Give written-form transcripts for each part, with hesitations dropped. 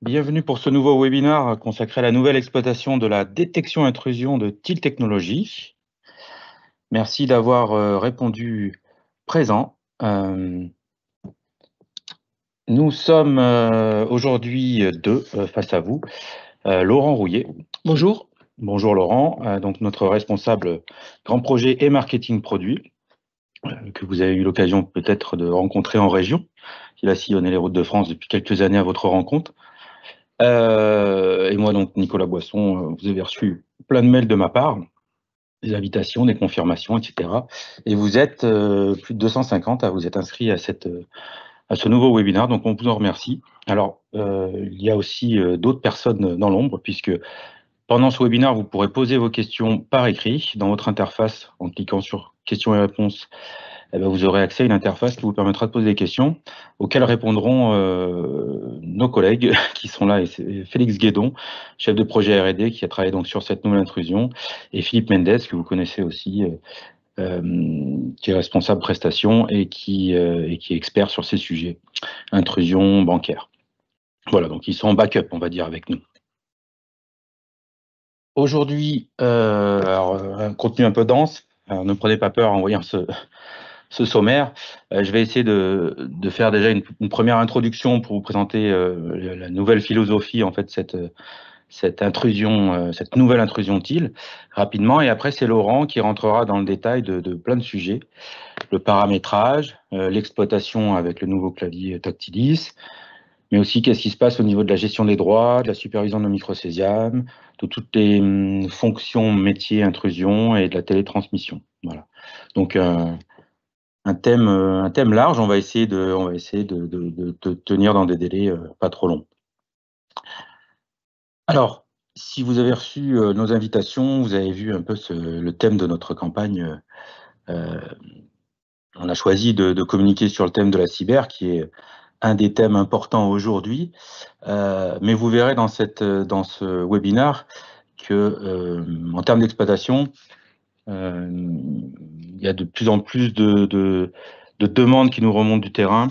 Bienvenue pour ce nouveau webinaire consacré à la nouvelle exploitation de la détection intrusion de TIL Technologies. Merci d'avoir répondu présent. Nous sommes aujourd'hui deux face à vous. Laurent Rouillet. Bonjour. Bonjour Laurent, donc notre responsable grand projet et marketing produit, que vous avez eu l'occasion peut-être de rencontrer en région. Il a sillonné les routes de France depuis quelques années à votre rencontre. Et moi, donc, Nicolas Boisson, vous avez reçu plein de mails de ma part, des invitations, des confirmations, etc. Et vous êtes plus de 250 à vous être inscrits à ce nouveau webinaire, donc on vous en remercie. Alors, il y a aussi d'autres personnes dans l'ombre, puisque pendant ce webinaire, vous pourrez poser vos questions par écrit dans votre interface en cliquant sur questions et réponses. Eh bien, vous aurez accès à une interface qui vous permettra de poser des questions auxquelles répondront nos collègues qui sont là. Et c'est Félix Guédon, chef de projet R&D, qui a travaillé donc sur cette nouvelle intrusion, et Philippe Mendes, que vous connaissez aussi, qui est responsable prestation et qui est expert sur ces sujets, intrusion bancaire. Voilà, donc ils sont en backup, on va dire, avec nous. Aujourd'hui, un contenu un peu dense, alors ne prenez pas peur en voyant ce sommaire. Je vais essayer de faire déjà une première introduction pour vous présenter la nouvelle philosophie, en fait, cette nouvelle intrusion TIL, rapidement. Et après, c'est Laurent qui rentrera dans le détail de plein de sujets. Le paramétrage, l'exploitation avec le nouveau clavier Tactilis, mais aussi qu'est-ce qui se passe au niveau de la gestion des droits, de la supervision de nos microcésium, de toutes les fonctions métiers intrusion et de la télétransmission. Voilà. Donc, un thème large, on va essayer de tenir dans des délais pas trop longs. Alors, si vous avez reçu nos invitations, vous avez vu un peu le thème de notre campagne. On a choisi de communiquer sur le thème de la cyber, qui est un des thèmes importants aujourd'hui. Mais vous verrez dans ce webinaire que, en termes d'exploitation, il y a de plus en plus de demandes qui nous remontent du terrain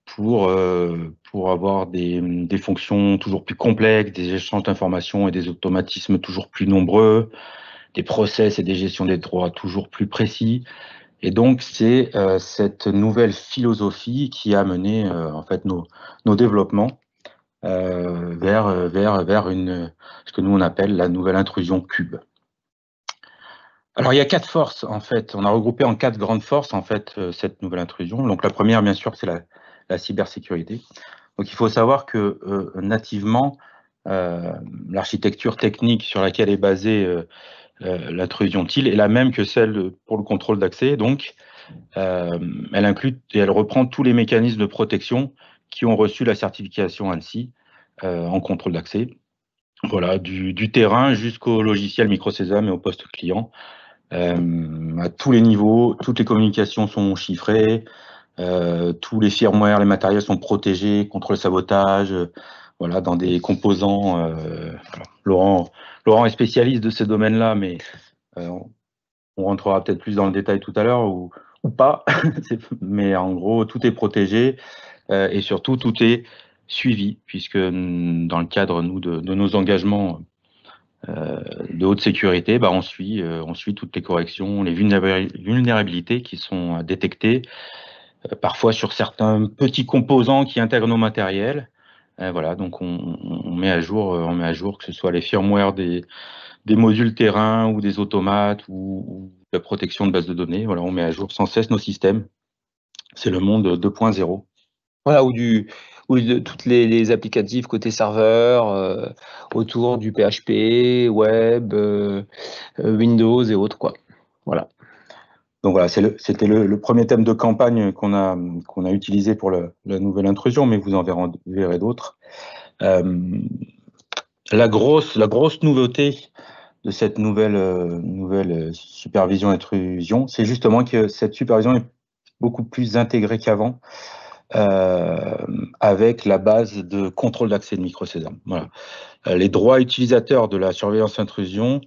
pour avoir des fonctions toujours plus complexes, des échanges d'informations et des automatismes toujours plus nombreux, des process et des gestions des droits toujours plus précis. Et donc, c'est cette nouvelle philosophie qui a mené en fait nos développements vers ce que nous on appelle la nouvelle intrusion cube. Alors, il y a 4 forces, en fait. On a regroupé en 4 grandes forces, en fait, cette nouvelle intrusion. Donc, la première, bien sûr, c'est la cybersécurité. Donc, il faut savoir que nativement, l'architecture technique sur laquelle est basée l'intrusion TIL est la même que celle pour le contrôle d'accès. Donc, elle inclut et elle reprend tous les mécanismes de protection qui ont reçu la certification ANSSI en contrôle d'accès. Voilà, du terrain jusqu'au logiciel microcésium et au poste client. À tous les niveaux, toutes les communications sont chiffrées, tous les firmware, les matériels sont protégés contre le sabotage, voilà, dans des composants. Laurent est spécialiste de ces domaines-là, mais on rentrera peut-être plus dans le détail tout à l'heure ou pas. Mais en gros, tout est protégé et surtout tout est suivi, puisque dans le cadre de nos engagements de haute sécurité, on suit toutes les corrections, les vulnérabilités qui sont détectées, parfois sur certains petits composants qui intègrent nos matériels. Voilà, donc on met à jour que ce soit les firmware des modules terrain ou des automates ou la protection de bases de données. Voilà, on met à jour sans cesse nos systèmes. C'est le monde 2.0. Voilà, ou de toutes les applicatifs côté serveur, autour du PHP, web, Windows et autres, quoi. Voilà. Donc voilà, c'était le premier thème de campagne qu'on a utilisé pour la nouvelle intrusion, mais vous en verrez d'autres. La grosse nouveauté de cette nouvelle supervision intrusion, c'est justement que cette supervision est beaucoup plus intégrée qu'avant, avec la base de contrôle d'accès de microcésium. Voilà. Les droits utilisateurs de la surveillance intrusion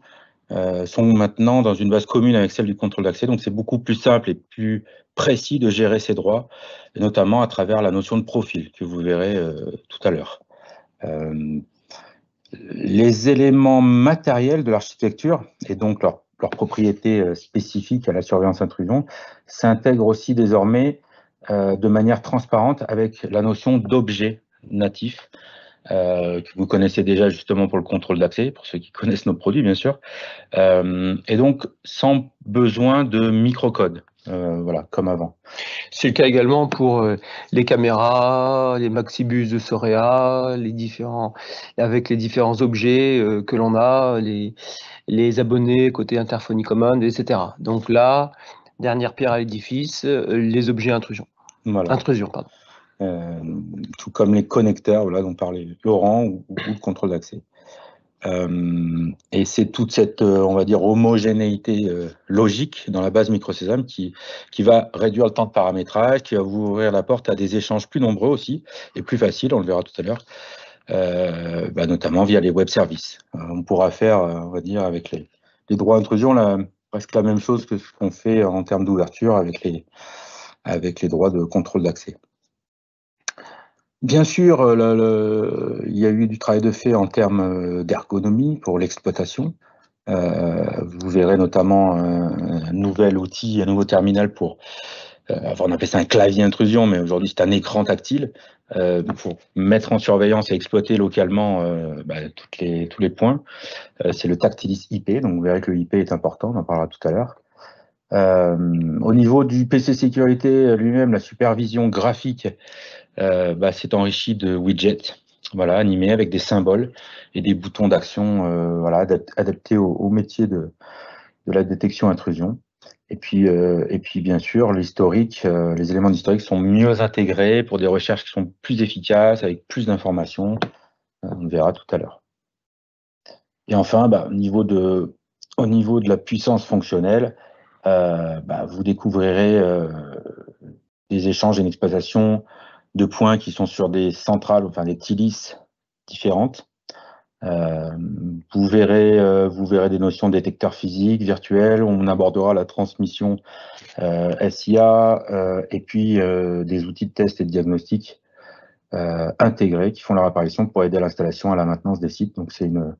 sont maintenant dans une base commune avec celle du contrôle d'accès, donc c'est beaucoup plus simple et plus précis de gérer ces droits, et notamment à travers la notion de profil que vous verrez tout à l'heure. Les éléments matériels de l'architecture et donc leurs propriétés spécifiques à la surveillance intrusion s'intègrent aussi désormais de manière transparente avec la notion d'objet natif que vous connaissez déjà justement pour le contrôle d'accès, pour ceux qui connaissent nos produits bien sûr, et donc sans besoin de microcode, voilà, comme avant. C'est le cas également pour les caméras, les Maxibus de Sorea, avec les différents objets que l'on a, les abonnés côté Interphony Command, etc. Donc là, dernière pierre à l'édifice, les objets intrusion. Voilà. Intrusion, pardon. Tout comme les connecteurs, voilà, dont parlait Laurent, ou le contrôle d'accès. Et c'est toute cette, on va dire, homogénéité logique dans la base microsésame qui va réduire le temps de paramétrage, qui va vous ouvrir la porte à des échanges plus nombreux aussi, et plus faciles, on le verra tout à l'heure, notamment via les web services. On pourra faire, on va dire, avec les droits d'intrusion, presque la même chose que ce qu'on fait en termes d'ouverture avec les droits de contrôle d'accès. Bien sûr, il y a eu du travail de fait en termes d'ergonomie pour l'exploitation. Vous verrez notamment un nouvel outil, un nouveau terminal pour, on appelait ça un clavier intrusion, mais aujourd'hui c'est un écran tactile pour mettre en surveillance et exploiter localement tous les points. C'est le Tactilis IP, donc vous verrez que le IP est important, on en parlera tout à l'heure. Au niveau du PC sécurité lui-même, la supervision graphique c'est enrichi de widgets, voilà, animés avec des symboles et des boutons d'action, voilà, adaptés au métier de la détection intrusion. Et puis bien sûr, l'historique, les éléments d'historique sont mieux intégrés pour des recherches qui sont plus efficaces, avec plus d'informations. On verra tout à l'heure. Et enfin, au niveau de la puissance fonctionnelle, vous découvrirez des échanges et une exploitation de points qui sont sur des centrales, enfin des TILIS différentes. Vous verrez des notions de détecteurs physiques, virtuels. On abordera la transmission SIA et puis des outils de test et de diagnostic intégrés qui font leur apparition pour aider à l'installation et à la maintenance des sites. Donc il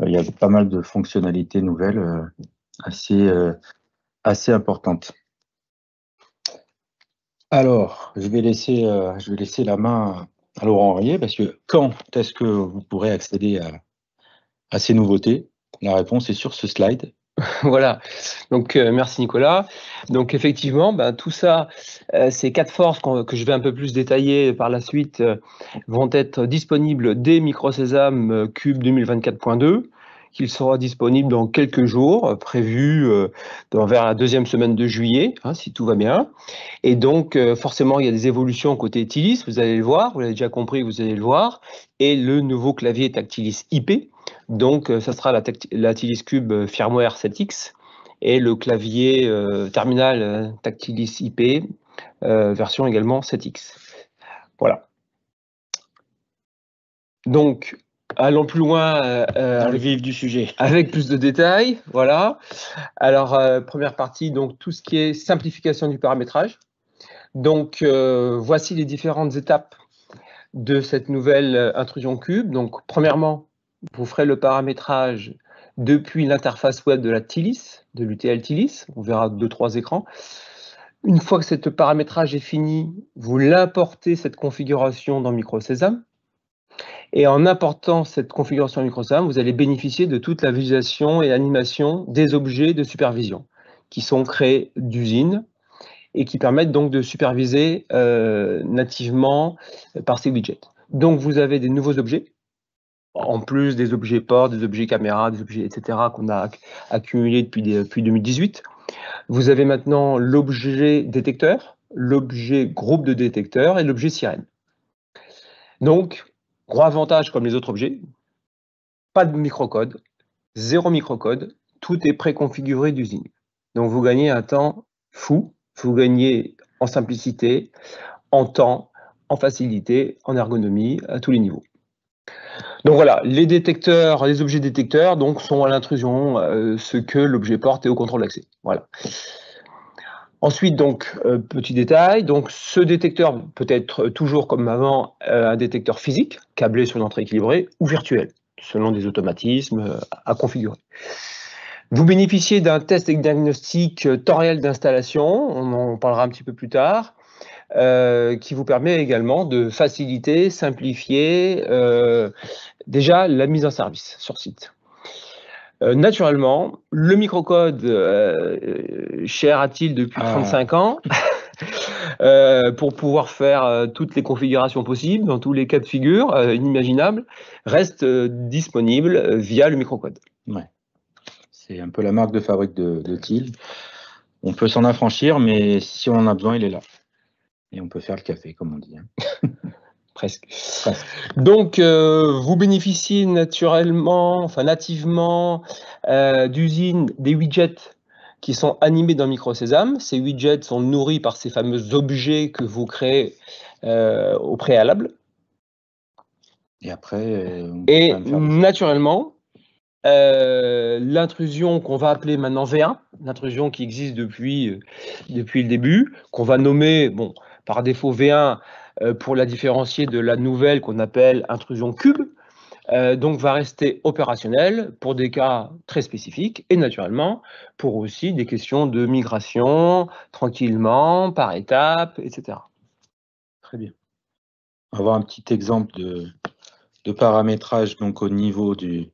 y a pas mal de fonctionnalités nouvelles assez importantes. Alors, je vais laisser la main à Laurent Henriet, parce que quand est-ce que vous pourrez accéder à ces nouveautés? La réponse est sur ce slide. Voilà, donc merci Nicolas. Donc effectivement, tout ça, ces 4 forces que je vais un peu plus détailler par la suite vont être disponibles dès Microsésame Cube 2024.2, qu'il sera disponible dans quelques jours, prévu vers la 2e semaine de juillet, si tout va bien. Et donc forcément, il y a des évolutions côté TILIS, vous allez le voir, vous l'avez déjà compris, vous allez le voir, et le nouveau clavier Tactilis IP. Donc, ça sera la TILIS Cube firmware 7X et le clavier terminal Tactilis IP version également 7X. Voilà. Donc, allons plus loin dans le vif du sujet. Avec plus de détails. Voilà. Alors, première partie, donc tout ce qui est simplification du paramétrage. Donc, voici les différentes étapes de cette nouvelle intrusion cube. Donc, premièrement, vous ferez le paramétrage depuis l'interface web de la TILIS, de l'UTL TILIS. On verra 2-3 écrans. Une fois que ce paramétrage est fini, vous l'importez cette configuration dans Microsésame. Et en important cette configuration dans Microsésame, vous allez bénéficier de toute la visualisation et animation des objets de supervision qui sont créés d'usine et qui permettent donc de superviser nativement par ces widgets. Donc vous avez des nouveaux objets, en plus des objets port, des objets caméra, des objets etc. qu'on a accumulés depuis 2018. Vous avez maintenant l'objet détecteur, l'objet groupe de détecteurs et l'objet sirène. Donc, gros avantage comme les autres objets, pas de microcode, 0 microcode, tout est préconfiguré d'usine. Donc vous gagnez un temps fou, vous gagnez en simplicité, en temps, en facilité, en ergonomie, à tous les niveaux. Donc voilà, les détecteurs, les objets détecteurs donc, sont à l'intrusion ce que l'objet porte et au contrôle d'accès. Voilà. Ensuite, donc, petit détail, donc ce détecteur peut être toujours comme avant un détecteur physique, câblé sur une entrée équilibrée, ou virtuel, selon des automatismes à configurer. Vous bénéficiez d'un test et diagnostic temps réel d'installation, on en parlera un petit peu plus tard, qui vous permet également de faciliter, simplifier déjà la mise en service sur site. Naturellement, le microcode, cher a-t-il depuis 35 ans, pour pouvoir faire toutes les configurations possibles, dans tous les cas de figure inimaginables, reste disponible via le microcode. Ouais. C'est un peu la marque de fabrique de Thiel. On peut s'en affranchir, mais si on en a besoin, il est là. Et on peut faire le café, comme on dit. Hein. Presque. Donc, vous bénéficiez nativement d'usines, des widgets qui sont animés dans MicroSésame. Ces widgets sont nourris par ces fameux objets que vous créez au préalable. Et après, et naturellement, l'intrusion qu'on va appeler maintenant V1, l'intrusion qui existe depuis le début, qu'on va nommer, bon, par défaut V1, pour la différencier de la nouvelle qu'on appelle intrusion cube, donc va rester opérationnelle pour des cas très spécifiques et naturellement pour aussi des questions de migration, tranquillement, par étapes, etc. Très bien. On va voir un petit exemple de paramétrage donc au niveau de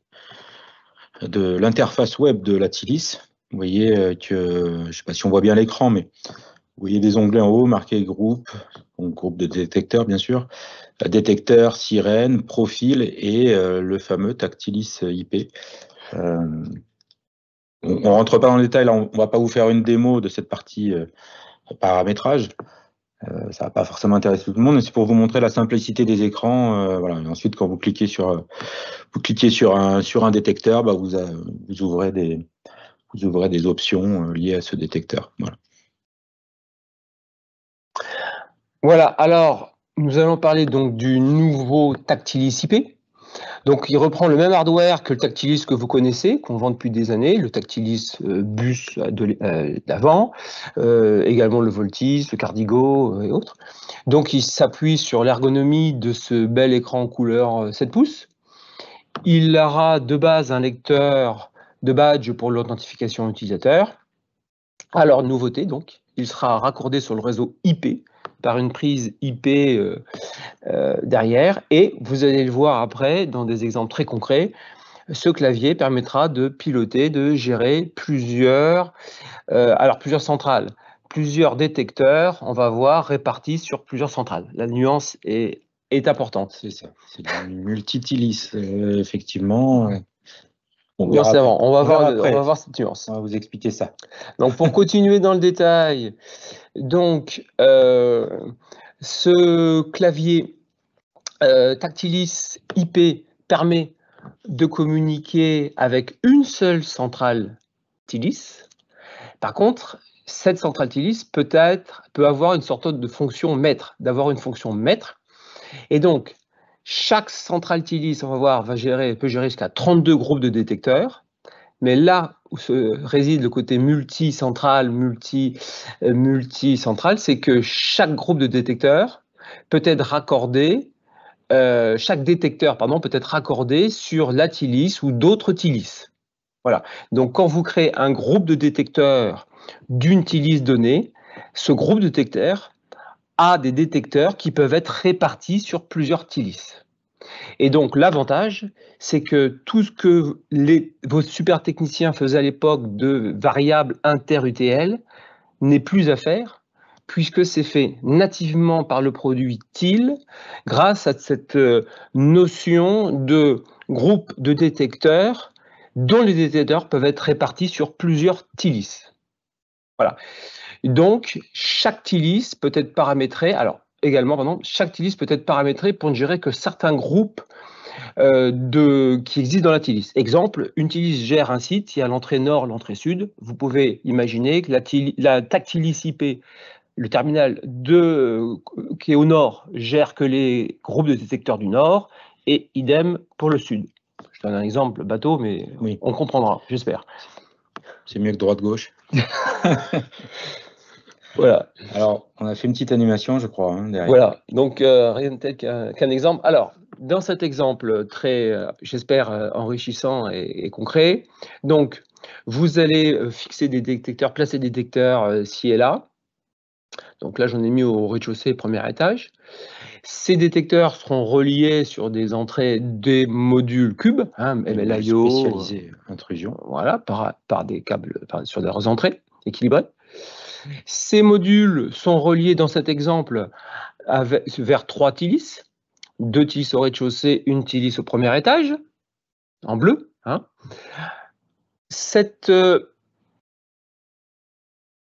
l'interface web de la Thilis. Vous voyez que, je ne sais pas si on voit bien l'écran, mais vous voyez des onglets en haut marqués groupe, donc groupe de détecteurs bien sûr, détecteur, sirène, profil et le fameux Tactilis IP. On ne rentre pas dans le détail, là, on ne va pas vous faire une démo de cette partie paramétrage. Ça ne va pas forcément intéresser tout le monde, mais c'est pour vous montrer la simplicité des écrans. Voilà. Et ensuite, quand vous cliquez sur un détecteur, bah, vous ouvrez des options liées à ce détecteur. Voilà. Voilà, alors nous allons parler donc du nouveau Tactilis IP. Donc il reprend le même hardware que le Tactilis que vous connaissez, qu'on vend depuis des années, le Tactilis bus d'avant, également le Voltis, le Cardigo et autres. Donc il s'appuie sur l'ergonomie de ce bel écran couleur 7 pouces. Il aura de base un lecteur de badge pour l'authentification utilisateur. Alors nouveauté donc, il sera raccordé sur le réseau IP par une prise IP derrière, et vous allez le voir après dans des exemples très concrets, ce clavier permettra de piloter, de gérer plusieurs centrales, plusieurs détecteurs, on va voir, répartis sur plusieurs centrales. La nuance est importante. C'est ça, c'est du multitilis, effectivement. On va voir cette nuance. On va vous expliquer ça. Donc pour continuer dans le détail, donc ce clavier Tactilis IP permet de communiquer avec une seule centrale Tilis. Par contre, cette centrale Tilis peut avoir une sorte de fonction maître, Et donc, chaque centrale Tilis, on va voir, peut gérer jusqu'à 32 groupes de détecteurs. Mais là où se réside le côté multicentral, c'est que chaque groupe de détecteurs peut être raccordé, chaque détecteur peut être raccordé sur la Tilis ou d'autres Tilis. Voilà. Donc, quand vous créez un groupe de détecteurs d'une Tilis donnée, ce groupe de détecteurs a des détecteurs qui peuvent être répartis sur plusieurs Tilis. Et donc, l'avantage, c'est que tout ce que vos super techniciens faisaient à l'époque de variables inter-UTL n'est plus à faire, puisque c'est fait nativement par le produit Thiel, grâce à cette notion de groupe de détecteurs, dont les détecteurs peuvent être répartis sur plusieurs Thilis. Voilà. Donc, chaque Thilis peut être paramétré, chaque Thilis peut être paramétré pour ne gérer que certains groupes qui existent dans la Thilis. Exemple, une Thilis gère un site, il y a l'entrée nord, l'entrée sud. Vous pouvez imaginer que la Tactilis IP, le terminal qui est au nord, gère que les groupes de détecteurs du nord, et idem pour le sud. Je donne un exemple bateau, mais oui, on comprendra, j'espère. C'est mieux que droite-gauche. Voilà. Alors, on a fait une petite animation, je crois, hein, derrière. Voilà, donc rien de tel qu'un exemple. Alors, dans cet exemple très, j'espère, enrichissant et concret, donc vous allez fixer des détecteurs, placer des détecteurs ci et là. Donc là, j'en ai mis au rez-de-chaussée, premier étage. Ces détecteurs seront reliés sur des entrées des modules cubes, hein, MLIO, spécialisé intrusion. voilà, par des câbles, sur leurs entrées équilibrées. Ces modules sont reliés dans cet exemple vers 3 TILIS, 2 TILIS au rez-de-chaussée, une TILIS au premier étage, en bleu. Hein.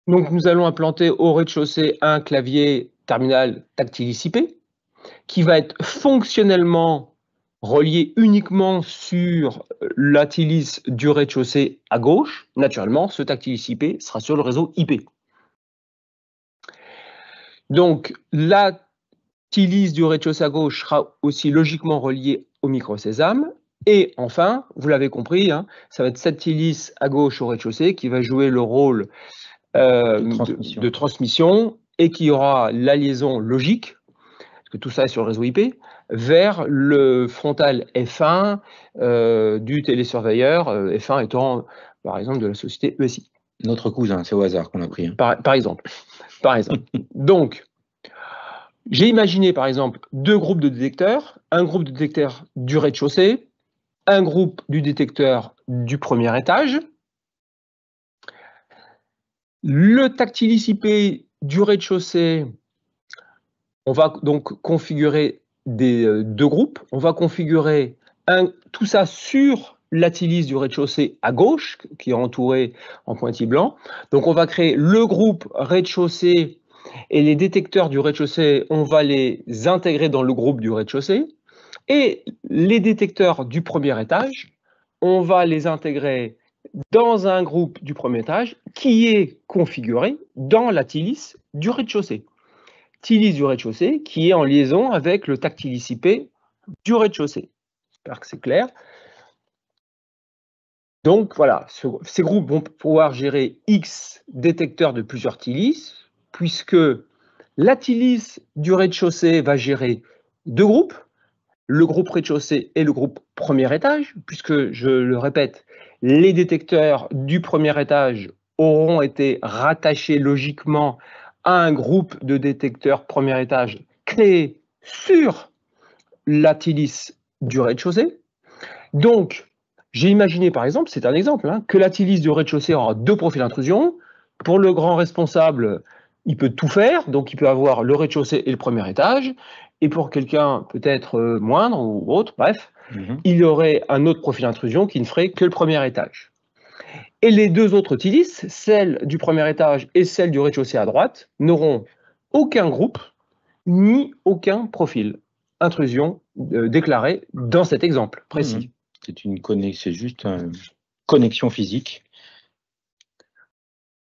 Donc nous allons implanter au rez-de-chaussée un clavier terminal Tactilis IP qui va être fonctionnellement relié uniquement sur la TILIS du rez-de-chaussée à gauche. Naturellement, ce Tactilis IP sera sur le réseau IP. Donc la TILIS du rez-de-chaussée à gauche sera aussi logiquement reliée au micro-sésame. Et enfin, vous l'avez compris, hein, ça va être cette TILIS à gauche au rez-de-chaussée qui va jouer le rôle de transmission et qui aura la liaison logique, parce que tout ça est sur le réseau IP, vers le frontal F1 du télésurveilleur, F1 étant par exemple de la société ESI. Notre cousin, c'est au hasard qu'on a pris. Hein. Par exemple. Donc, j'ai imaginé par exemple 2 groupes de détecteurs, un groupe de détecteurs du rez-de-chaussée, un groupe du détecteur du premier étage. Le Tactilis IP du rez-de-chaussée, on va donc configurer des 2 groupes. On va configurer tout ça sur la TILIS du rez-de-chaussée à gauche, qui est entouré en pointillés blancs. Donc on va créer le groupe rez-de-chaussée et les détecteurs du rez-de-chaussée, on va les intégrer dans le groupe du rez-de-chaussée. Et les détecteurs du premier étage, on va les intégrer dans un groupe du premier étage qui est configuré dans la TILIS du rez-de-chaussée. TILIS du rez-de-chaussée qui est en liaison avec le Tactilis IP du rez-de-chaussée. J'espère que c'est clair. Donc voilà, ces groupes vont pouvoir gérer X détecteurs de plusieurs TILIS, puisque la TILIS du rez-de-chaussée va gérer 2 groupes, le groupe rez-de-chaussée et le groupe premier étage, puisque, je le répète, les détecteurs du premier étage auront été rattachés logiquement à un groupe de détecteurs premier étage créé sur la TILIS du rez-de-chaussée. Donc, j'ai imaginé par exemple, c'est un exemple, hein, que la TILIS du rez-de-chaussée aura 2 profils d'intrusion. Pour le grand responsable, il peut tout faire, donc il peut avoir le rez-de-chaussée et le premier étage. Et pour quelqu'un peut-être moindre ou autre, bref, il y aurait un autre profil d'intrusion qui ne ferait que le premier étage. Et les 2 autres TILIS, celle du premier étage et celle du rez-de-chaussée à droite, n'auront aucun groupe ni aucun profil intrusion déclaré dans cet exemple précis. C'est juste une connexion physique.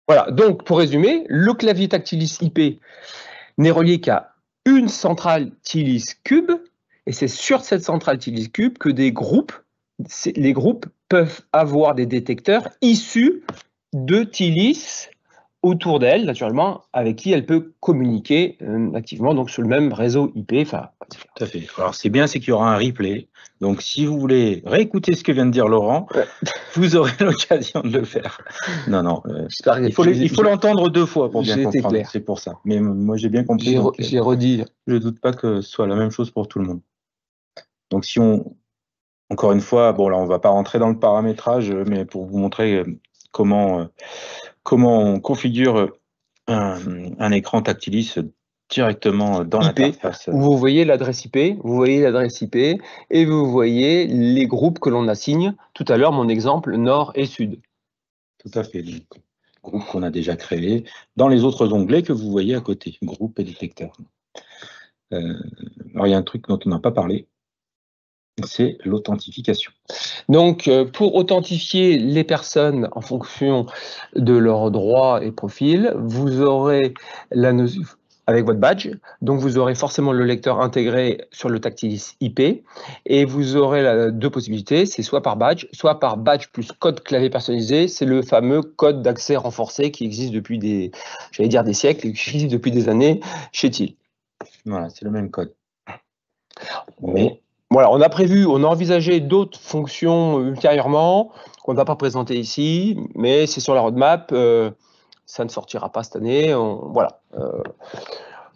Voilà, donc pour résumer, le clavier Tactilis IP n'est relié qu'à une centrale TILIS cube, et c'est sur cette centrale TILIS cube que les groupes peuvent avoir des détecteurs issus de TILIS autour d'elle, naturellement, avec qui elle peut communiquer activement, donc sur le même réseau IP. Tout à fait. Alors, c'est bien, c'est qu'il y aura un replay. Donc, si vous voulez réécouter ce que vient de dire Laurent, vous aurez l'occasion de le faire. Non, il faut l'entendre 2 fois pour bien comprendre. C'est pour ça. Mais moi, j'ai bien compris. J'ai redit. Je ne doute pas que ce soit la même chose pour tout le monde. Donc, si encore une fois, bon, là, on ne va pas rentrer dans le paramétrage, mais pour vous montrer comment on configure un écran Tactilis directement dans l'interface. Vous voyez l'adresse IP, et vous voyez les groupes que l'on assigne. Tout à l'heure, mon exemple, nord et sud. Tout à fait. Donc, groupe qu'on a déjà créé dans les autres onglets que vous voyez à côté, groupe et détecteur. Alors, il y a un truc dont on n'a pas parlé, c'est l'authentification. Donc, pour authentifier les personnes en fonction de leurs droits et profils, vous aurez avec votre badge. Donc, vous aurez forcément le lecteur intégré sur le Tactilis IP et vous aurez deux possibilités, c'est soit par badge plus code clavier personnalisé. C'est le fameux code d'accès renforcé qui existe depuis des siècles et qui existe depuis des années chez TIL. Voilà, c'est le même code. Mais voilà, on a envisagé d'autres fonctions ultérieurement qu'on ne va pas présenter ici, mais c'est sur la roadmap. Ça ne sortira pas cette année. Voilà.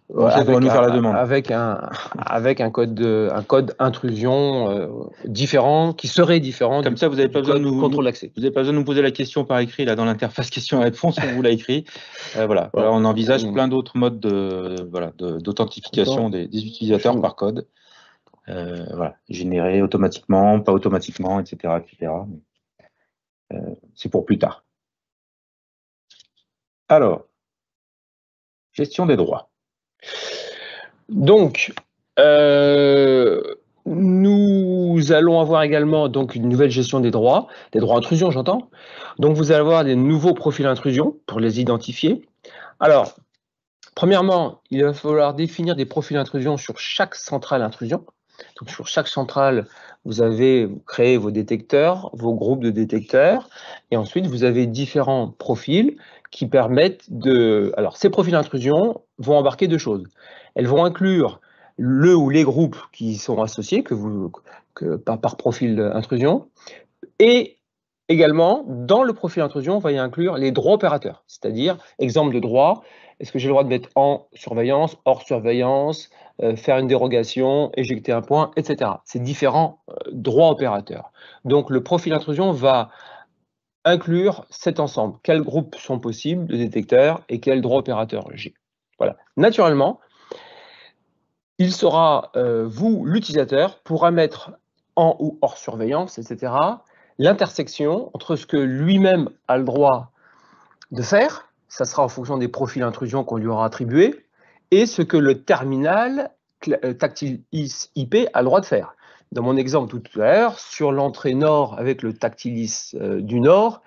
Nous faire la demande. Avec un code intrusion différent, qui serait différent. Comme ça, vous n'avez pas besoin de nous contrôle d'accès. Vous n'avez pas besoin de nous poser la question par écrit là dans l'interface question-réponse. On vous l'a écrit. Voilà. Là, on envisage plein d'autres modes d'authentification des utilisateurs par code. Voilà, généré automatiquement, pas automatiquement, etc., etc. C'est pour plus tard. Alors, gestion des droits. Donc, nous allons avoir également donc une nouvelle gestion des droits intrusion, j'entends. Donc, vous allez avoir des nouveaux profils intrusion pour les identifier. Alors, premièrement, il va falloir définir des profils intrusion sur chaque centrale intrusion. Donc, sur chaque centrale, vous avez créé vos détecteurs, vos groupes de détecteurs, et ensuite, vous avez différents profils qui permettent de... Alors, ces profils d'intrusion vont embarquer deux choses. Elles vont inclure le ou les groupes qui sont associés, par profil d'intrusion, et également, dans le profil d'intrusion, on va y inclure les droits opérateurs, c'est-à-dire, exemple de droit, est-ce que j'ai le droit de mettre en surveillance, hors surveillance, faire une dérogation, éjecter un point, etc. C'est différents droits opérateurs. Donc, le profil d'intrusion va inclure cet ensemble. Quels groupes sont possibles de détecteurs et quels droits opérateurs j'ai. Voilà. Naturellement, il sera, vous, l'utilisateur, pourra mettre en ou hors surveillance, etc., l'intersection entre ce que lui-même a le droit de faire, ça sera en fonction des profils d'intrusion qu'on lui aura attribués, et ce que le terminal Tactilis IP a le droit de faire. Dans mon exemple tout à l'heure, sur l'entrée nord avec le Tactilis du nord,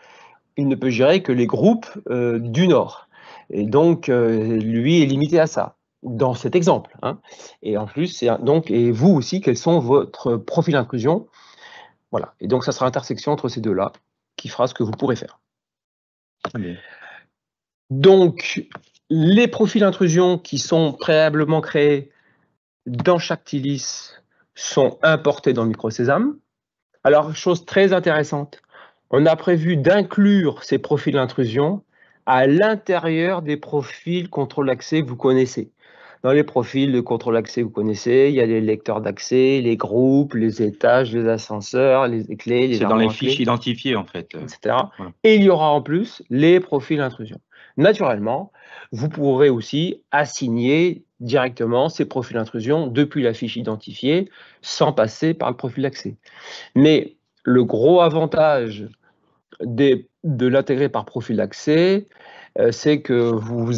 il ne peut gérer que les groupes du nord. Et donc, lui est limité à ça, dans cet exemple. Hein. Et en plus, et vous aussi, quels sont votre profil d'intrusion? Voilà. Et donc, ça sera l'intersection entre ces deux-là qui fera ce que vous pourrez faire. Allez. Donc, les profils d'intrusion qui sont préalablement créés dans chaque TILIS sont importés dans MicroSesame. Alors, chose très intéressante, on a prévu d'inclure ces profils d'intrusion à l'intérieur des profils contrôle d'accès que vous connaissez. Dans les profils de contrôle d'accès que vous connaissez, il y a les lecteurs d'accès, les groupes, les étages, les ascenseurs, les clés, les c'est dans les fiches identifiées, en fait. Etc. Voilà. Et il y aura en plus les profils d'intrusion. Naturellement, vous pourrez aussi assigner directement ces profils d'intrusion depuis la fiche identifiée sans passer par le profil d'accès. Mais le gros avantage de l'intégrer par profil d'accès, c'est que vous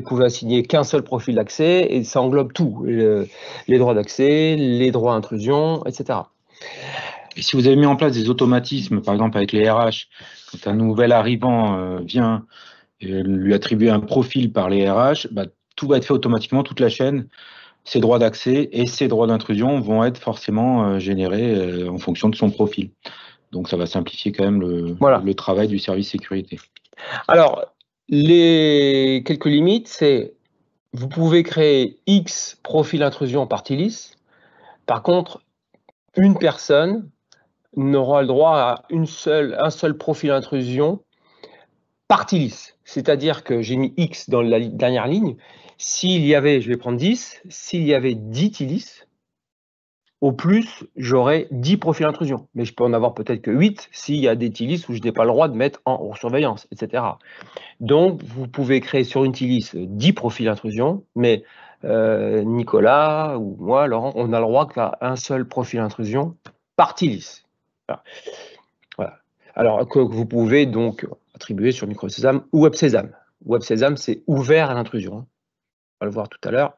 pouvez assigner qu'un seul profil d'accès et ça englobe tout, les droits d'accès, les droits d'intrusion, etc. Et si vous avez mis en place des automatismes, par exemple avec les RH, quand un nouvel arrivant vient lui attribuer un profil par les RH, tout va être fait automatiquement, toute la chaîne. Ses droits d'accès et ses droits d'intrusion vont être forcément générés en fonction de son profil. Donc, ça va simplifier quand même le travail du service sécurité. Alors, les quelques limites, c'est vous pouvez créer X profils d'intrusion par TILIS. Par contre, une personne n'aura le droit à un seul profil d'intrusion par TILIS. C'est-à-dire que j'ai mis X dans la dernière ligne. S'il y avait, je vais prendre 10, s'il y avait 10 TILIS, au plus, j'aurai 10 profils d'intrusion. Mais je peux en avoir peut-être que 8 s'il y a des TILIS où je n'ai pas le droit de mettre en surveillance, etc. Donc, vous pouvez créer sur une TILIS 10 profils d'intrusion, mais Nicolas ou moi, Laurent, on a le droit qu'à un seul profil d'intrusion par TILIS. Voilà. Alors, que vous pouvez donc attribuer sur MicroSesame ou WebSesame. WebSesame, c'est ouvert à l'intrusion. On va le voir tout à l'heure.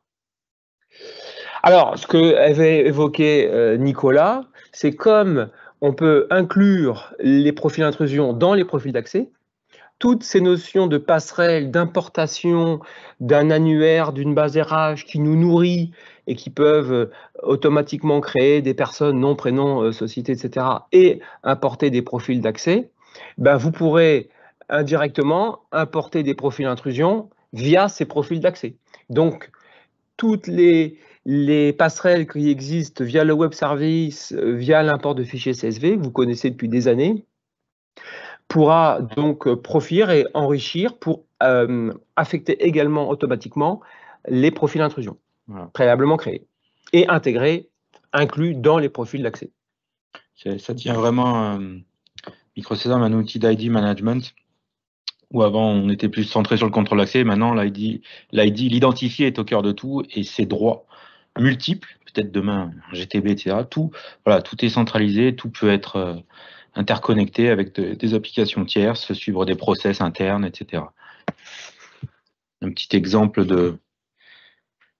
Alors, ce que avait évoqué Nicolas, c'est comme on peut inclure les profils d'intrusion dans les profils d'accès, toutes ces notions de passerelle, d'importation, d'un annuaire, d'une base RH qui nous nourrit et qui peuvent automatiquement créer des personnes, nom, prénom, société, etc., et importer des profils d'accès, ben vous pourrez indirectement importer des profils intrusion via ces profils d'accès. Donc, toutes les passerelles qui existent via le web service, via l'import de fichiers CSV, que vous connaissez depuis des années, pourra donc profiter et enrichir pour affecter également automatiquement les profils intrusion préalablement créés et intégrés, inclus dans les profils d'accès. Ça devient vraiment MicroSesam un outil d'ID management où avant on était plus centré sur le contrôle d'accès. Maintenant, l'identifié est au cœur de tout et ses droits multiples, peut-être demain GTB, etc. Tout est centralisé, tout peut être interconnecté avec des applications tierces, suivre des process internes, etc. Un petit exemple de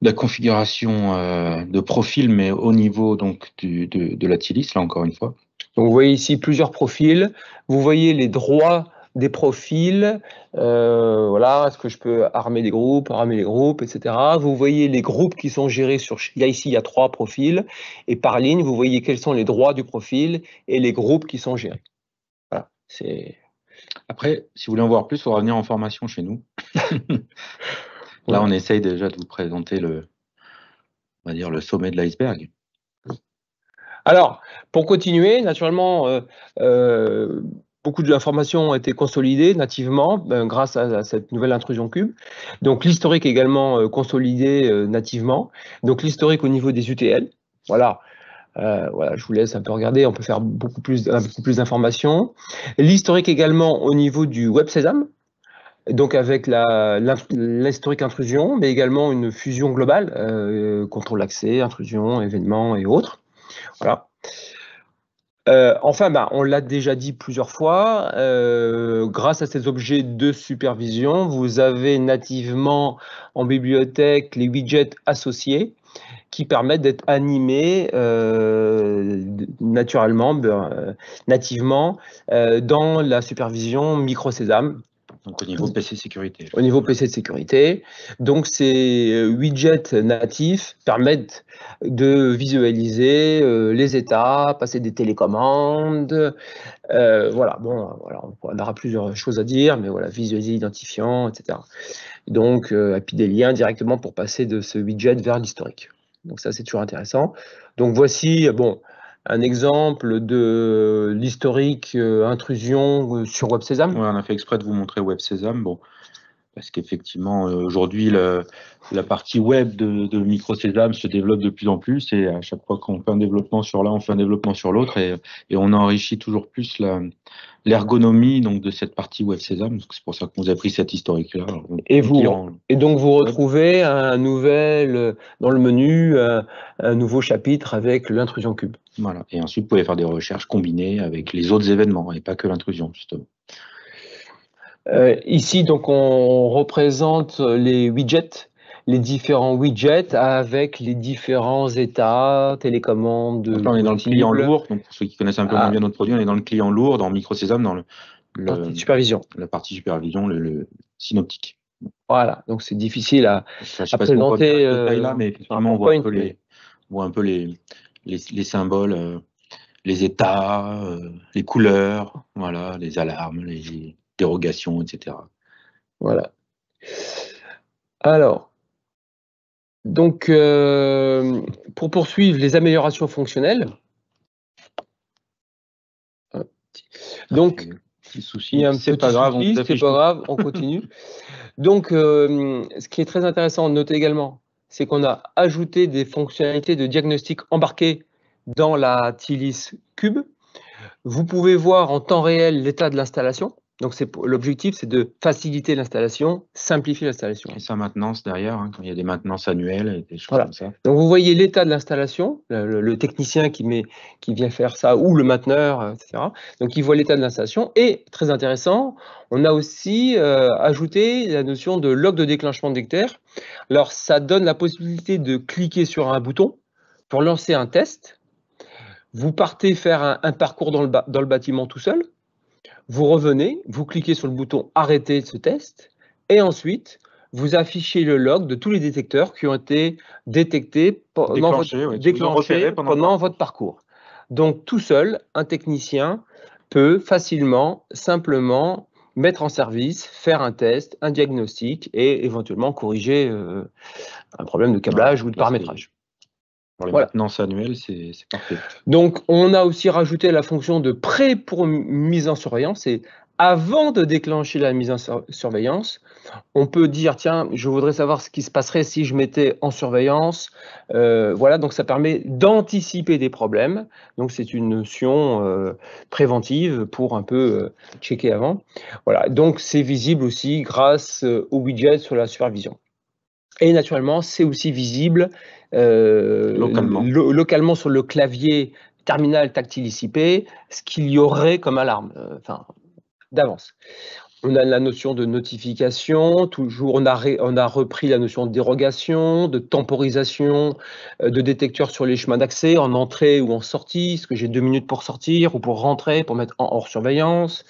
la configuration de profil, mais au niveau donc de la TILIS, là encore une fois. Donc vous voyez ici plusieurs profils, vous voyez les droits des profils, voilà, est-ce que je peux armer les groupes, etc. Vous voyez les groupes qui sont gérés il y a 3 profils, et par ligne, vous voyez quels sont les droits du profil et les groupes qui sont gérés. Voilà, Après, si vous voulez en voir plus, il faudra venir en formation chez nous. Là, on essaye déjà de vous présenter on va dire, le sommet de l'iceberg. Alors, pour continuer, naturellement, beaucoup de l'information a été consolidée nativement grâce à cette nouvelle intrusion cube. Donc, l'historique également consolidé nativement. Donc, l'historique au niveau des UTL. Voilà. Voilà, je vous laisse un peu regarder. On peut faire beaucoup plus d'informations. L'historique également au niveau du web Sesam. Donc avec l'historique intrusion, mais également une fusion globale, contrôle d'accès, intrusion, événements et autres. Voilà. Enfin, on l'a déjà dit plusieurs fois, grâce à ces objets de supervision, vous avez nativement en bibliothèque les widgets associés qui permettent d'être animés nativement dans la supervision MicroSesam. Donc au niveau PC sécurité. Au niveau PC de sécurité. Donc ces widgets natifs permettent de visualiser les états, passer des télécommandes. Voilà, on aura plusieurs choses à dire, mais voilà, visualiser l'identifiant, etc. Donc, et puis des liens directement pour passer de ce widget vers l'historique. Donc ça, c'est toujours intéressant. Donc voici, un exemple de l'historique intrusion sur Web Sesam. Ouais, on a fait exprès de vous montrer Web Sesam, parce qu'effectivement, aujourd'hui, la partie web de MicroSesam se développe de plus en plus, et à chaque fois qu'on fait un développement sur l'un, on fait un développement sur l'autre, et on enrichit toujours plus l'ergonomie donc de cette partie Web Sesam. C'est pour ça qu'on vous a pris cette historique-là. Et donc vous retrouvez un nouvel, dans le menu, un nouveau chapitre avec l'intrusion cube. Voilà. Et ensuite, vous pouvez faire des recherches combinées avec les autres événements, et pas que l'intrusion, justement. Ici, donc, on représente les widgets, les différents widgets avec les différents états, télécommandes. Donc là, on est dans le client lourd. Donc, pour ceux qui connaissent un peu moins bien notre produit, on est dans le client lourd, dans MicroSesam, dans supervision. La partie supervision, le synoptique. Voilà, donc c'est difficile à présenter. Là, mais effectivement, on voit un peu les symboles, les états, les couleurs, voilà, les alarmes, les dérogations, etc. Voilà. Alors, donc, pour poursuivre les améliorations fonctionnelles, donc, il y a un petit souci, c'est pas grave, on continue. Donc, ce qui est très intéressant de noter également, c'est qu'on a ajouté des fonctionnalités de diagnostic embarquées dans la TILIS Cube. Vous pouvez voir en temps réel l'état de l'installation. Donc, l'objectif, c'est de faciliter l'installation, simplifier l'installation. Et sa maintenance derrière, quand il y a des maintenances annuelles et des choses comme ça. Donc, vous voyez l'état de l'installation, le technicien qui vient faire ça, ou le mainteneur, etc. Donc, il voit l'état de l'installation. Et, très intéressant, on a aussi ajouté la notion de log de déclenchement d'éclair. Alors, ça donne la possibilité de cliquer sur un bouton pour lancer un test. Vous partez faire un parcours dans le bâtiment tout seul. vous revenez, vous cliquez sur le bouton arrêter ce test et ensuite vous affichez le log de tous les détecteurs qui ont été détectés pendant votre parcours. Donc tout seul, un technicien peut facilement, simplement mettre en service, faire un test, un diagnostic et éventuellement corriger un problème de câblage ou de paramétrage. Pour les maintenances annuelles, c'est parfait. Donc, on a aussi rajouté la fonction de pré pour mise en surveillance. Et avant de déclencher la mise en surveillance, on peut dire, tiens, je voudrais savoir ce qui se passerait si je mettais en surveillance. Voilà, donc ça permet d'anticiper des problèmes. Donc, c'est une notion préventive pour un peu checker avant. Voilà, donc c'est visible aussi grâce au widget sur la supervision. Et naturellement, c'est aussi visible localement sur le clavier terminal tactile ICP, ce qu'il y aurait comme alarme, d'avance. On a la notion de notification, toujours on a repris la notion de dérogation, de temporisation, de détecteur sur les chemins d'accès, en entrée ou en sortie, est-ce que j'ai 2 minutes pour sortir ou pour rentrer, pour mettre en hors surveillance.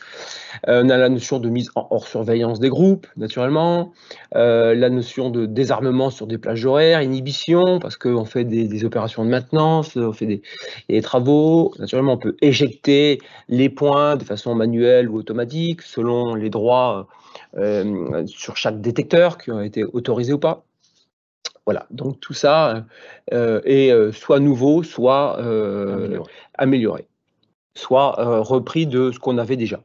On a la notion de mise en hors surveillance des groupes, naturellement, la notion de désarmement sur des plages horaires, inhibition, parce qu'on fait des opérations de maintenance, on fait des travaux, naturellement on peut éjecter les points de façon manuelle ou automatique, selon les droits sur chaque détecteur qui ont été autorisés ou pas. Voilà, donc tout ça est soit nouveau, soit amélioré, soit repris de ce qu'on avait déjà.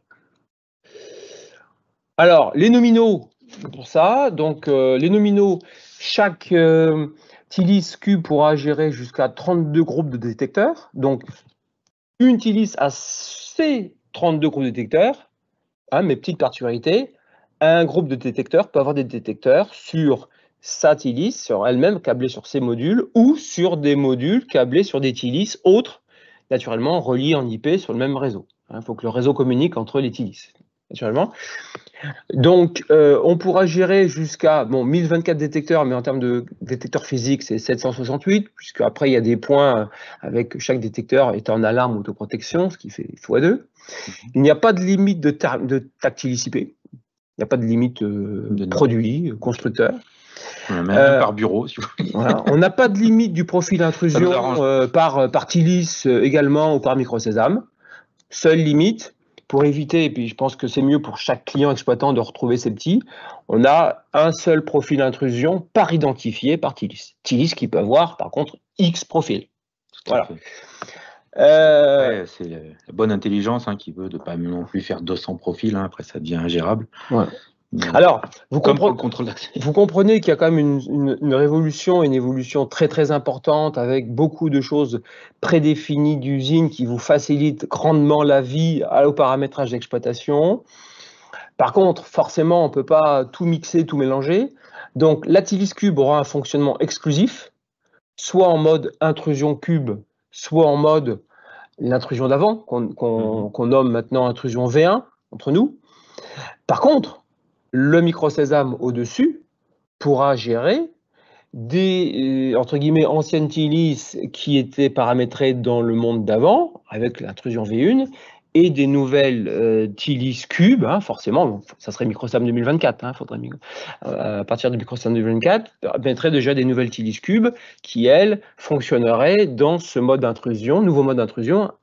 Alors, les nominaux, pour ça, donc les nominaux, chaque TILIS cube pourra gérer jusqu'à 32 groupes de détecteurs. Donc, une TILIS a ces 32 groupes de détecteurs. Mes petites particularités, un groupe de détecteurs peut avoir des détecteurs sur sa TILIS, sur elle-même, câblée sur ses modules, ou sur des modules câblés sur des TILIS autres, naturellement reliés en IP sur le même réseau. Il faut que le réseau communique entre les TILIS, naturellement. Donc, on pourra gérer jusqu'à 1024 détecteurs, mais en termes de détecteurs physiques, c'est 768, puisque après il y a des points avec chaque détecteur étant en alarme autoprotection, ce qui fait x2. Il n'y a pas de limite de tactile ICP. Il n'y a pas de limite produit, constructeur. Même par bureau. Si vous... Voilà. On n'a pas de limite du profil intrusion par TILIS également ou par microsésame. Seule limite, pour éviter, et puis je pense que c'est mieux pour chaque client exploitant de retrouver ses petits, on a un seul profil intrusion par identifié par TILIS. TILIS qui peut avoir par contre X profils. Voilà. C'est la bonne intelligence qui veut de ne pas non plus faire 200 profils, après ça devient ingérable. Ouais. Alors, vous comprenez qu'il y a quand même une révolution, une évolution très très importante avec beaucoup de choses prédéfinies d'usine qui vous facilitent grandement la vie au paramétrage d'exploitation. Par contre, forcément, on ne peut pas tout mixer, tout mélanger. Donc, la TILIS cube aura un fonctionnement exclusif, soit en mode intrusion cube, soit en mode l'intrusion d'avant, qu'on nomme maintenant intrusion V1 entre nous. Par contre, le microsésame au-dessus pourra gérer des, entre guillemets, anciennes TILIS qui étaient paramétrées dans le monde d'avant, avec l'intrusion V1, et des nouvelles TILIS cubes, forcément, ça serait microsésame 2024, faudrait, à partir de microsésame 2024, permettrait déjà des nouvelles TILIS cubes qui, elles, fonctionneraient dans ce mode d'intrusion, nouveau mode d'intrusion,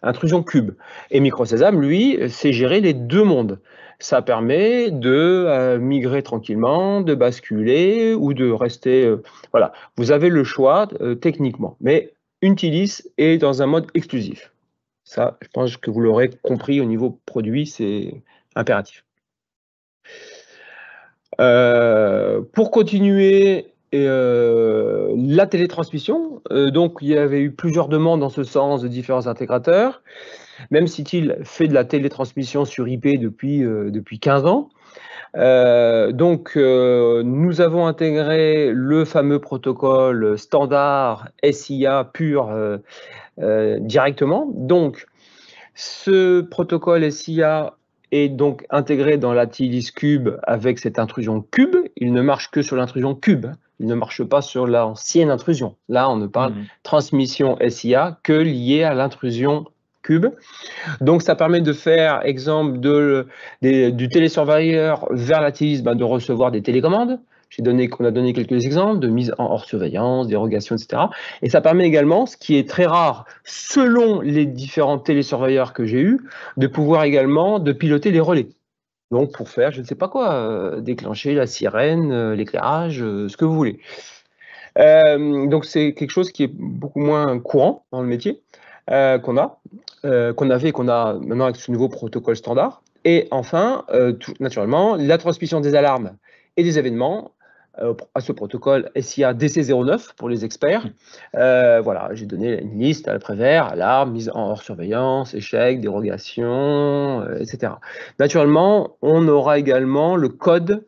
intrusion cube. Et microsésame, lui, c'est gérer les deux mondes. Ça permet de migrer tranquillement, de basculer ou de rester... voilà, vous avez le choix techniquement. Mais une TILIS est dans un mode exclusif. Ça, je pense que vous l'aurez compris au niveau produit, c'est impératif. Pour continuer, la télétransmission, donc il y avait eu plusieurs demandes dans ce sens de différents intégrateurs. Même si-t-il fait de la télétransmission sur IP depuis 15 ans. Donc, nous avons intégré le fameux protocole standard SIA pur directement. Donc, ce protocole SIA est donc intégré dans la TILIS cube avec cette intrusion cube. Il ne marche que sur l'intrusion cube. Il ne marche pas sur l'ancienne intrusion. Là, on ne parle transmission SIA que liée à l'intrusion cube. Donc, ça permet de faire, exemple, du télésurveilleur vers la TIS, de recevoir des télécommandes. On a donné quelques exemples de mise en hors surveillance, dérogation, etc. Et ça permet également, ce qui est très rare, selon les différents télésurveilleurs que j'ai eus, de pouvoir également de piloter les relais. Donc, pour faire, je ne sais pas quoi, déclencher la sirène, l'éclairage, ce que vous voulez. Donc, c'est quelque chose qui est beaucoup moins courant dans le métier qu'on avait et qu'on a maintenant avec ce nouveau protocole standard. Et enfin, naturellement, la transmission des alarmes et des événements à ce protocole SIA DC09 pour les experts. Voilà, j'ai donné une liste à Prévert, alarme, mise en hors surveillance, échec, dérogation, etc. Naturellement, on aura également le code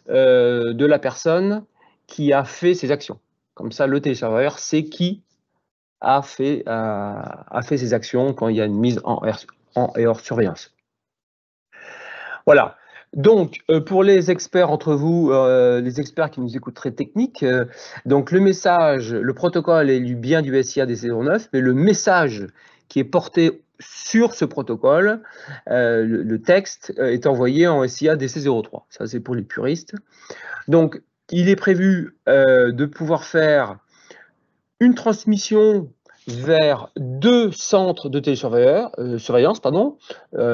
de la personne qui a fait ces actions. Comme ça, le téléserveur sait qui a fait ces actions quand il y a une mise en et hors surveillance. Voilà. Donc, pour les experts entre vous, les experts qui nous écoutent très techniques, donc le message, le protocole est bien du SIA DC09, mais le message qui est porté sur ce protocole, le texte est envoyé en SIA DC03. Ça, c'est pour les puristes. Donc, il est prévu de pouvoir faire une transmission vers 2 centres de télésurveillance,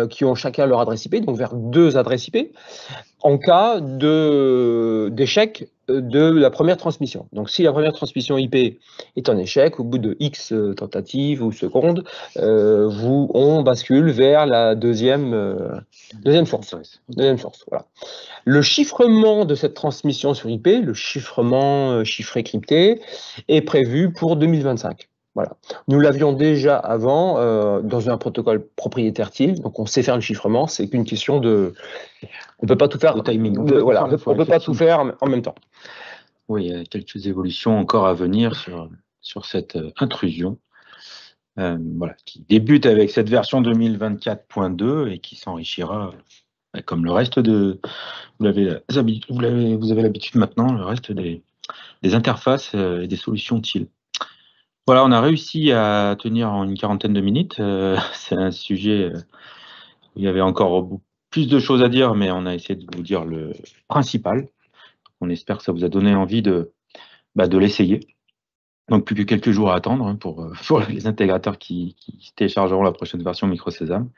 qui ont chacun leur adresse IP, donc vers 2 adresses IP, en cas d'échec de la première transmission. Donc, si la première transmission IP est en échec, au bout de X tentatives ou secondes, on bascule vers la deuxième source. Voilà. Le chiffrement de cette transmission sur IP, le chiffrement chiffré crypté, est prévu pour 2025. Voilà. Nous l'avions déjà avant dans un protocole propriétaire TIL, donc on sait faire le chiffrement, c'est qu'une question de... On ne peut pas tout faire, timing. On ne peut pas tout faire en même temps. Oui, il y a quelques évolutions encore à venir sur cette intrusion. Voilà, qui débute avec cette version 2024.2 et qui s'enrichira comme le reste de... Vous avez l'habitude maintenant, le reste des interfaces et des solutions TIL. Voilà, on a réussi à tenir en une quarantaine de minutes. C'est un sujet où il y avait encore plus de choses à dire, mais on a essayé de vous dire le principal. On espère que ça vous a donné envie de l'essayer. Donc, plus que quelques jours à attendre pour les intégrateurs qui téléchargeront la prochaine version MicroSesame.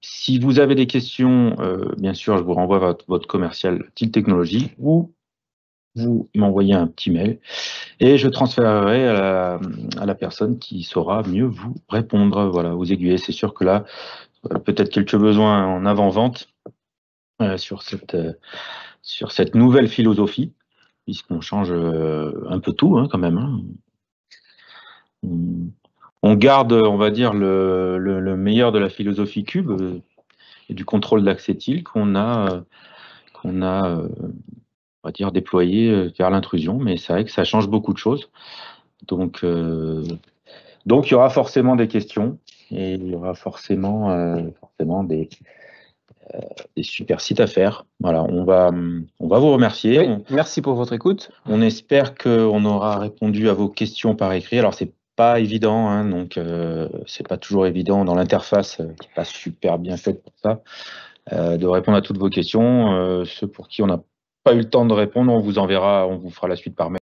Si vous avez des questions, bien sûr, je vous renvoie à votre commercial TIL Technologies ou vous m'envoyez un petit mail et je transférerai à la personne qui saura mieux vous répondre, voilà, aux aiguilles. C'est sûr que là, peut-être quelques besoins en avant-vente sur cette nouvelle philosophie, puisqu'on change un peu tout quand même. On garde, on va dire, le meilleur de la philosophie Cube et du contrôle d'accès TIL qu'on a on va dire, déployé vers l'intrusion, mais c'est vrai que ça change beaucoup de choses. Donc il y aura forcément des questions et il y aura forcément des super sites à faire. Voilà, on va vous remercier. Oui, merci pour votre écoute. On espère qu'on aura répondu à vos questions par écrit. Alors, c'est pas évident, donc c'est pas toujours évident dans l'interface qui n'est pas super bien faite pour ça, de répondre à toutes vos questions. Ceux pour qui on n'a pas eu le temps de répondre, on vous fera la suite par mail.